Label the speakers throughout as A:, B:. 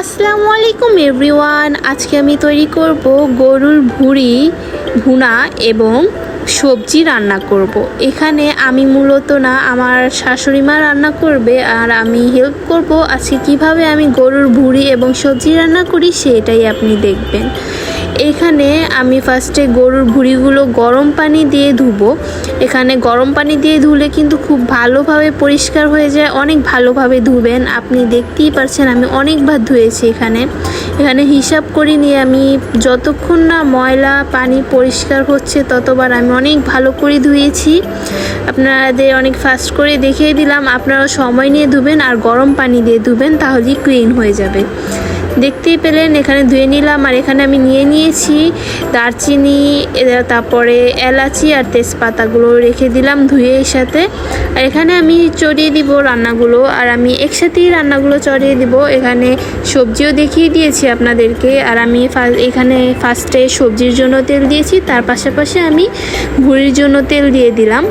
A: আসসালামু আলাইকুম এভরিওয়ান। আজকে আমি তৈরি করব গরুর ভুঁড়ি ভুনা এবং সবজি রান্না করব। এখানে আমি মূলত না, আমার শাশুড়ি মা রান্না করবে আর আমি হেল্প করব। আজকে কিভাবে আমি গরুর ভুঁড়ি এবং সবজি রান্না করি সেটাই আপনি দেখবেন। এখানে আমি ফার্স্টে গরুর ভুঁড়িগুলো গরম পানি দিয়ে ধুবো। এখানে গরম পানি দিয়ে ধুলে কিন্তু খুব ভালোভাবে পরিষ্কার হয়ে যায়, অনেক ভালোভাবে ধুবেন। আপনি দেখতেই পারছেন আমি অনেকবার ধুয়েছি। এখানে হিসাব করে নিয়ে আমি যতক্ষণ না ময়লা পানি পরিষ্কার হচ্ছে ততবার আমি অনেক ভালো করে ধুয়েছি। আপনাদের অনেক ফাস্ট করে দেখিয়ে দিলাম, আপনারাও সময় নিয়ে ধুবেন আর গরম পানি দিয়ে ধুবেন, তাহলেই ক্লিন হয়ে যাবে। দেখতেই পেলেন এখানে ধুয়ে নিলাম। আর এখানে আমি নিয়েছি দারচিনি, তারপরে এলাচি আর তেজপাতাগুলো রেখে দিলাম ধুয়ে এর সাথে। আর এখানে আমি চড়িয়ে দিব রান্নাগুলো, আর আমি একসাথেই রান্নাগুলো চড়িয়ে দিব। এখানে সবজিও দেখিয়ে দিয়েছি আপনাদেরকে। আর আমি এখানে ফার্স্টে সবজির জন্য তেল দিয়েছি, তার পাশাপাশি আমি ভুঁড়ির জন্য তেল দিয়ে দিলাম।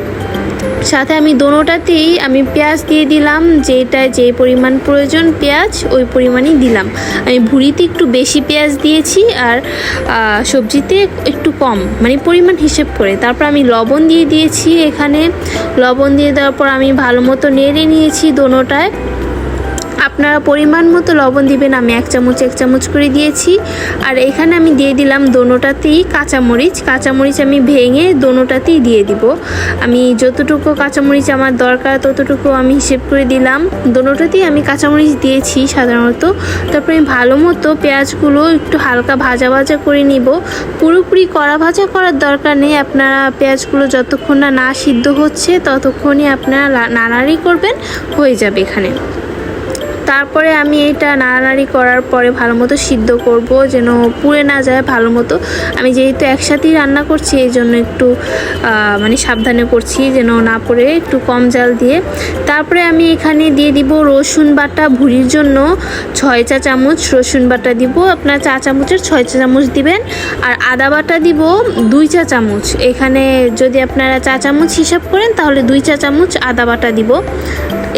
A: সাথে আমি দোনোটাতেই আমি পেঁয়াজ দিয়ে দিলাম, যে পরিমাণ প্রয়োজন পেঁয়াজ ওই পরিমাণই দিলাম। আমি ভুঁড়িতে একটু বেশি পেঁয়াজ দিয়েছি আর সবজিতে একটু কম, মানে পরিমাণ হিসেব করে। তারপর আমি লবণ দিয়ে দিয়েছি। এখানে লবণ দিয়ে দেওয়ার পর আমি ভালো মতো নেড়ে নিয়েছি দোনোটায়। আপনারা পরিমাণ মতো লবণ দিবেন, আমি এক চামচ করে দিয়েছি। আর এখানে আমি দিয়ে দিলাম দোনোটাতেই কাঁচামরিচ আমি ভেঙে দোনোটাতেই দিয়ে দিব। আমি যতটুকু কাঁচামরিচ আমার দরকার ততটুকু আমি হিসেব করে দিলাম। দোনোটাতেই আমি কাঁচামরিচ দিয়েছি সাধারণত। তারপরে আমি ভালো মতো পেঁয়াজগুলো একটু হালকা ভাজা করে নিব। পুরোপুরি কড়া ভাজা করার দরকার নেই। আপনারা পেঁয়াজগুলো যতক্ষণ না সিদ্ধ হচ্ছে ততক্ষণই আপনারা নাড়ানাড়ি করবেন, হয়ে যাবে এখানে। তারপরে আমি এটা নাড়ানাড়ি করার পরে ভালো মতো সিদ্ধ করব, যেন পুড়ে না যায় ভালো মতো। আমি যেহেতু একসাথেই রান্না করছি এই জন্য একটু মানে সাবধানে করছি যেন না পড়ে, একটু কম জাল দিয়ে। তারপরে আমি এখানে দিয়ে দিব রসুন বাটা। ভুঁড়ির জন্য 6 চা চামচ রসুন বাটা দিব। আপনার 4 চামচের 6 চা চামচ দিবেন। আর আদা বাটা দিব 2 চা চামচ। এখানে যদি আপনারা 4 চামচ হিসাব করেন তাহলে 2 চা চামচ আদা বাটা দিব।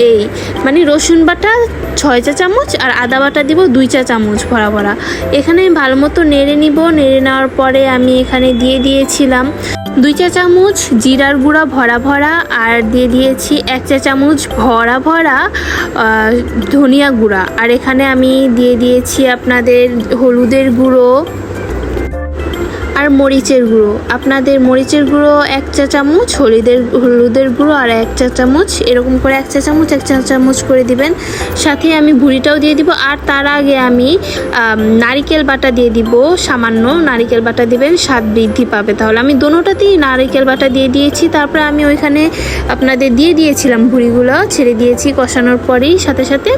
A: এই মানে রসুন বাটা 6 চা চামচ আর আদা বাটা দিব 2 চা চামচ ভরা। এখানে আমি ভালো মতো নেড়ে নিব। নেড়ে নেওয়ার পরে আমি এখানে দিয়ে দিয়েছিলাম 2 চা চামচ জিরার গুঁড়া ভরা, আর দিয়ে দিয়েছি 1 চা চামচ ভরা ধনিয়া গুঁড়া। আর এখানে আমি দিয়ে দিয়েছি আপনাদের হলুদের গুঁড়ো আর মরিচের গুঁড়ো। আপনাদের মরিচের গুঁড়ো 1 চা চামচ, হলুদের গুঁড়ো আর 1 চা চামচ, এরকম করে 1 চা চামচ করে দিবেন। সাথে আমি ভুঁড়িটাও দিয়ে দিব। আর তার আগে আমি নারিকেল বাটা দিয়ে দিব, সামান্য নারিকেল বাটা দিবেন, স্বাদ বৃদ্ধি পাবে। তাহলে আমি দোনোটাতেই নারিকেল বাটা দিয়ে দিয়েছি। তারপরে আমি ওইখানে আপনাদের দিয়ে দিয়েছিলাম ভুঁড়িগুলো, ছেড়ে দিয়েছি কষানোর পরেই সাথে।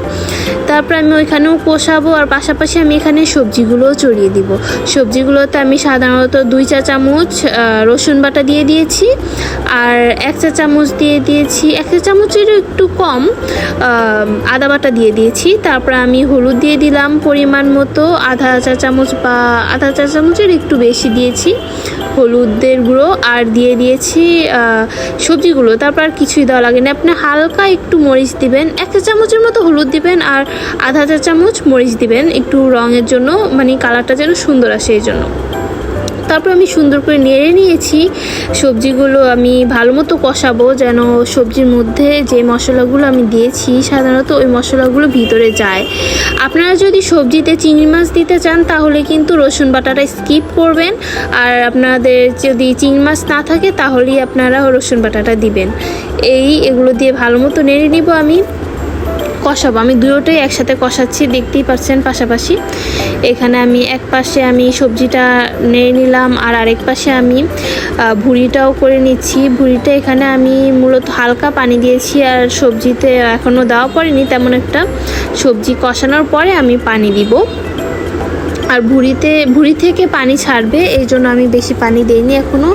A: তারপর আমি ওইখানেও কষাবো, আর পাশাপাশি আমি এখানে সবজিগুলোও চড়িয়ে দিব। সবজিগুলোতে আমি সাধারণত 2 চা চামচ রসুন বাটা দিয়ে দিয়েছি, আর 1 চা চামচ দিয়ে দিয়েছি, 1 চা চামচেরও একটু কম আদা বাটা দিয়ে দিয়েছি। তারপর আমি হলুদ দিয়ে দিলাম পরিমাণ মতো, আধা চা চামচের একটু বেশি দিয়েছি হলুদের গুঁড়ো। আর দিয়ে দিয়েছি সবজিগুলো। তারপর আর কিছুই দেওয়া লাগে না। আপনি হালকা একটু মরিচ দিবেন, 1 চা চামচের মতো হলুদ দিবেন, আর আধা চা চামচ মরিচ দিবেন একটু রঙের জন্য, মানে কালারটা যেন সুন্দর আসে এই জন্য। তারপর আমি সুন্দর করে নেড়ে নিয়েছি। সবজিগুলো আমি ভালো মতো কষাবো, যেন সবজির মধ্যে যে মশলাগুলো আমি দিয়েছি সাধারণত ওই মশলাগুলো ভিতরে যায়। আপনারা যদি সবজিতে চিংড়ি মাছ দিতে চান তাহলে কিন্তু রসুন বাটাটা স্কিপ করবেন, আর আপনাদের যদি চিংড়ি মাছ না থাকে তাহলেই আপনারা রসুন বাটাটা দিবেন। এগুলো দিয়ে ভালো মতো নেড়ে নিব, আমি কষাবো। আমি দুটোই একসাথে কষাচ্ছি, দেখতেই পাচ্ছেন পাশাপাশি। এখানে আমি এক পাশে আমি সবজিটা নেড়ে নিলাম, আর আরেক পাশে আমি ভুঁড়িটাও করে নিচ্ছি। ভুঁড়িটা এখানে আমি মূলত হালকা পানি দিয়েছি, আর সবজিতে এখনও দেওয়া পড়েনি তেমন একটা। সবজি কষানোর পরে আমি পানি দিব। আর ভুঁড়ি থেকে পানি ছাড়বে, এই জন্য আমি বেশি পানি দিইনি, এখনও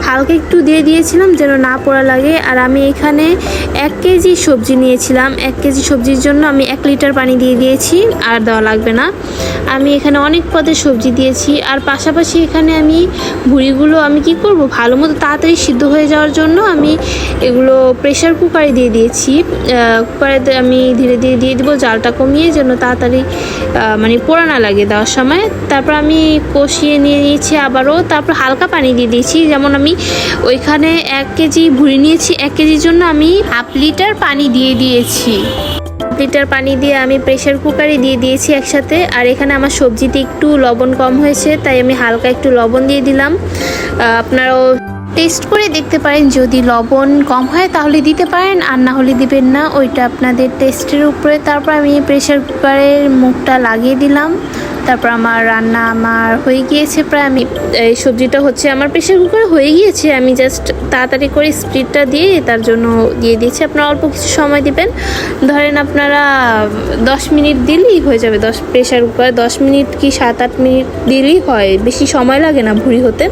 A: হালকা একটু দিয়ে দিয়েছিলাম যেন না পোড়া লাগে। আর আমি এখানে 1 কেজি সবজি নিয়েছিলাম, 1 কেজি সবজির জন্য আমি 1 লিটার পানি দিয়ে দিয়েছি, আর দেওয়া লাগবে না। আমি এখানে অনেক পদের সবজি দিয়েছি। আর পাশাপাশি এখানে আমি ভুঁড়িগুলো আমি কি করব, ভালো মতো তাড়াতাড়ি সিদ্ধ হয়ে যাওয়ার জন্য আমি এগুলো প্রেশার কুকারে দিয়ে দিয়েছি। কুকারে আমি ধীরে ধীরে দিয়ে দিব, জালটা কমিয়ে যেন তাড়াতাড়ি মানে পোড়া না লাগে দেওয়ার সময়। তারপর আমি কষিয়ে নিয়ে নিয়েছি আবারও, তারপর হালকা পানি দিয়ে দিয়েছি। যেমন আমি ওইখানে 1 কেজি ভুঁড়ি নিয়েছি, 1 কেজির জন্য আমি 1/2 লিটার পানি দিয়ে দিয়েছি। লিটার পানি দিয়ে আমি প্রেশার কুকারে দিয়ে দিয়েছি একসাথে। আর এখানে আমার সবজিতে একটু লবণ কম হয়েছে, তাই আমি হালকা একটু লবণ দিয়ে দিলাম। আপনারাও টেস্ট করে দেখতে পারেন, যদি লবণ কম হয় তাহলে দিতে পারেন, আর না হলে দিবেন না, ওইটা আপনাদের টেস্টের উপরে। তারপর আমি প্রেশার কুকারের মুখটা লাগিয়ে দিলাম। তারপর আমার রান্না হয়ে গিয়েছে প্রায়। আমি এই সবজিটা হচ্ছে আমার প্রেশার কুকারে হয়ে গিয়েছে, আমি জাস্ট তাড়াতাড়ি করে স্পিডটা দিয়ে তার জন্য দিয়ে দিয়েছি। আপনারা অল্প কিছু সময় দিবেন, ধরেন আপনারা 10 মিনিট দিলেই হয়ে যাবে। প্রেশার কুকারে 10 মিনিট কি 7-8 মিনিট দিলেই হয়, বেশি সময় লাগে না ভুঁড়ি হতে।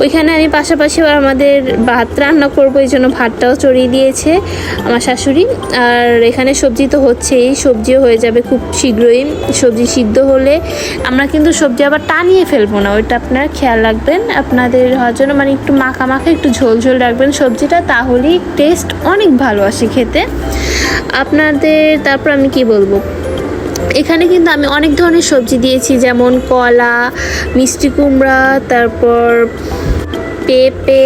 A: ওইখানে আমি পাশাপাশি আমাদের ভাত রান্না করবো, এই জন্য ভাতটাও চড়িয়ে দিয়েছে আমার শাশুড়ি। আর এখানে সবজি তো হচ্ছেই, সবজিও হয়ে যাবে খুব শীঘ্রই। সবজি সিদ্ধ হলে আমরা কিন্তু সবজি আবার টানিয়ে ফেলবো না, ওইটা আপনারা খেয়াল রাখবেন। আপনাদের হওয়ার জন্য মানে একটু মাখা একটু ঝোল ঝোল রাখবেন সবজিটা, তাহলেই টেস্ট অনেক ভালো আসে খেতে আপনাদের। তারপর আমি কি বলবো, এখানে কিন্তু আমি অনেক ধরনের সবজি দিয়েছি, যেমন কলা, মিষ্টি কুমড়া, তারপর পেঁপে,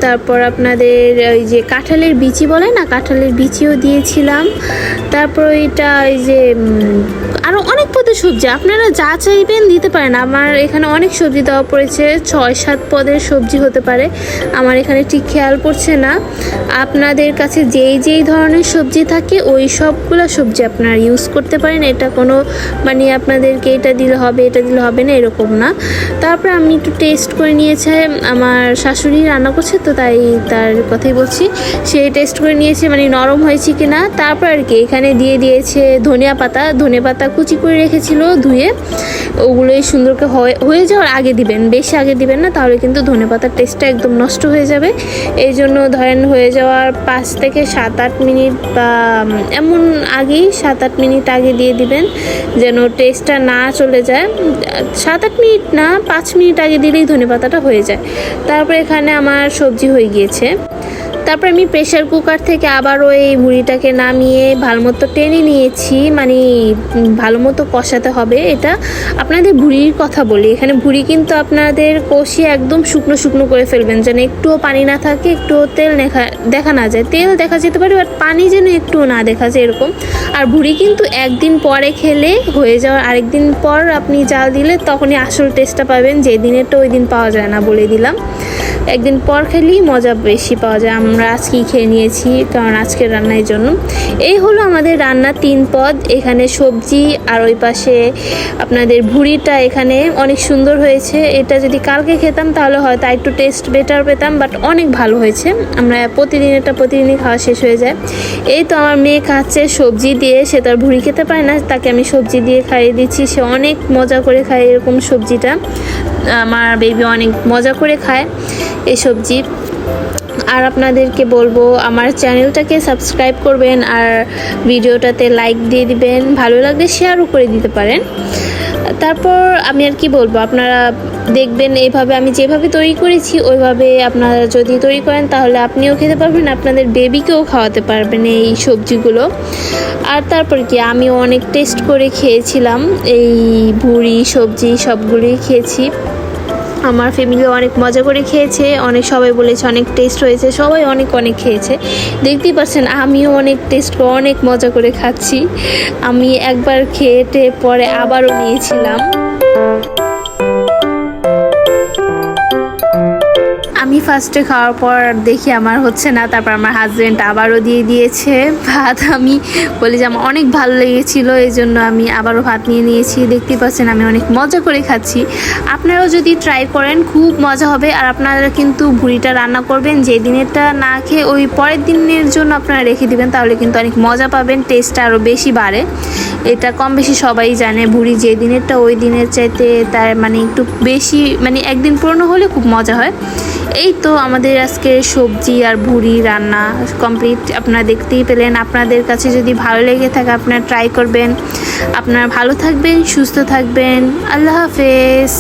A: তারপর আপনাদের ওই যে কাঁঠালের বিচি বলে না, কাঁঠালের বিচিও দিয়েছিলাম। তারপর এটা এই যে আরও অনেক পদের সবজি আপনারা যা চাইবেন দিতে পারেন। আমার এখানে অনেক সবজি দেওয়া পড়েছে, 6-7 পদের সবজি হতে পারে, আমার এখানে ঠিক খেয়াল পড়ছে না। আপনাদের কাছে যেই ধরনের সবজি থাকে ওই সবগুলো সবজি আপনারা ইউজ করতে পারেন, এটা কোনো মানে আপনাদেরকে এটা দিলে হবে এটা দিলে হবে না এরকম না। তারপর আমি একটু টেস্ট করে নিয়েছি, আমার শাশুড়ি রান্না করছে তো তাই তার কথাই বলছি, সে টেস্ট করে নিয়েছে মানে নরম হয়েছে কিনা। তারপর আর কি এখানে দিয়ে দিয়েছে ধনিয়া পাতা কুচি করে রেখেছিল ধুয়ে, ওগুলোই সুন্দরকে হয়ে যাওয়ার আগে দিবেন, বেশি আগে দিবেন না, তাহলে কিন্তু ধনেপাতার টেস্টটা একদম নষ্ট হয়ে যাবে। এই জন্য ধরেন হয়ে যাওয়ার 5 থেকে 7-8 মিনিট বা এমন আগেই 7-8 মিনিট আগে দিয়ে দিবেন, যেন টেস্টটা না চলে যায়। 7-8 মিনিট না, 5 মিনিট আগে দিলেই ধনেপাতাটা হয়ে যায়। তারপর এখানে আমার সবজি হয়ে গিয়েছে। তারপর আমি প্রেশার কুকার থেকে আবারও এই ভুঁড়িটাকে নামিয়ে ভালো মতো টেনে নিয়েছি, মানে ভালো মতো কষাতে হবে। এটা আপনাদের ভুঁড়ির কথা বলি, এখানে ভুঁড়ি কিন্তু আপনাদের কষিয়ে একদম শুকনো করে ফেলবেন, যেন একটুও পানি না থাকে, একটুও তেল দেখা না যায়। তেল দেখা যেতে পারে বাট পানি যেন একটুও না দেখা যায় এরকম। আর ভুঁড়ি কিন্তু একদিন পরে খেলে হয়ে যাওয়ার আরেকদিন পর আপনি জাল দিলে তখনই আসল টেস্টটা পাবেন, যে দিনেরটা ওই দিন পাওয়া যায় না, বলে দিলাম। একদিন পর খেলেই মজা বেশি পাওয়া যায়। আমরা আজকেই খেয়ে নিয়েছি, কারণ আজকের রান্নার জন্য। এই হলো আমাদের রান্না 3 পদ, এখানে সবজি আর ওই পাশে আপনাদের ভুঁড়িটা এখানে অনেক সুন্দর হয়েছে। এটা যদি কালকে খেতাম তাহলে হয়তো একটু টেস্ট বেটার পেতাম, বাট অনেক ভালো হয়েছে। আমরা প্রতিদিনই খাওয়া শেষ হয়ে যায়। এই তো আমার মেয়ে খাচ্ছে সবজি দিয়ে, সে তার ভুঁড়ি খেতে পারে না, তাকে আমি সবজি দিয়ে খাইয়ে দিচ্ছি, সে অনেক মজা করে খায় এরকম সবজিটা। আমার বেবি অনেক মজা করে খায় এই সবজি। আর আপনাদেরকে বলবো আমার চ্যানেলটাকে সাবস্ক্রাইব করবেন, আর ভিডিওটাতে লাইক দিয়ে দিবেন, ভালো লাগলে শেয়ারও করে দিতে পারেন। তারপর আমি আর কি বলবো, আপনারা দেখবেন এইভাবে আমি যেভাবে তৈরি করেছি ওইভাবে আপনারা যদি তৈরি করেন তাহলে আপনিও খেতে পারবেন, আপনাদের বেবিকেও খাওয়াতে পারবেন এই সবজিগুলো। আর তারপর কি আমিও অনেক টেস্ট করে খেয়েছিলাম, এই ভুঁড়ি সবজি সবগুলোই খেয়েছি। আমার ফ্যামিলিও অনেক মজা করে খেয়েছে, সবাই বলেছে অনেক টেস্ট হয়েছে, সবাই অনেক খেয়েছে। দেখতেই পাচ্ছেন আমিও অনেক টেস্ট করে অনেক মজা করে খাচ্ছি। আমি একবার খেয়ে পরে আবারও নিয়েছিলাম। আমি আমি ফার্স্টে খাওয়ার পর দেখি আমার হচ্ছে না, তারপর আমার হাজব্যান্ড আবারও দিয়ে দিয়েছে ভাত। আমি বলি যে আমার অনেক ভালো লেগেছিলো, এই জন্য আমি আবারও ভাত নিয়ে নিয়েছি। দেখতে পাচ্ছেন আমি অনেক মজা করে খাচ্ছি। আপনারাও যদি ট্রাই করেন খুব মজা হবে। আর আপনারা কিন্তু ভুড়িটা রান্না করবেন, যে দিনেরটা না খেয়ে ওই পরের দিনের জন্য আপনারা রেখে দিবেন, তাহলে কিন্তু অনেক মজা পাবেন, টেস্টটা আরও বেশি বাড়ে। এটা কম বেশি সবাই জানে, ভুড়ি যে দিনেরটা ওই দিনের চাইতে তার মানে একটু বেশি, মানে একদিন পুরনো হলে খুব মজা হয়। এই তো আমাদের আজকে সবজি আর ভুড়ি রান্না কমপ্লিট, আপনারা দেখতেই পেলেন। আপনাদের কাছে যদি ভালো লেগে থাকে আপনারা ট্রাই করবেন। আপনারা ভালো থাকবেন, সুস্থ থাকবেন। আল্লাহ হাফেজ।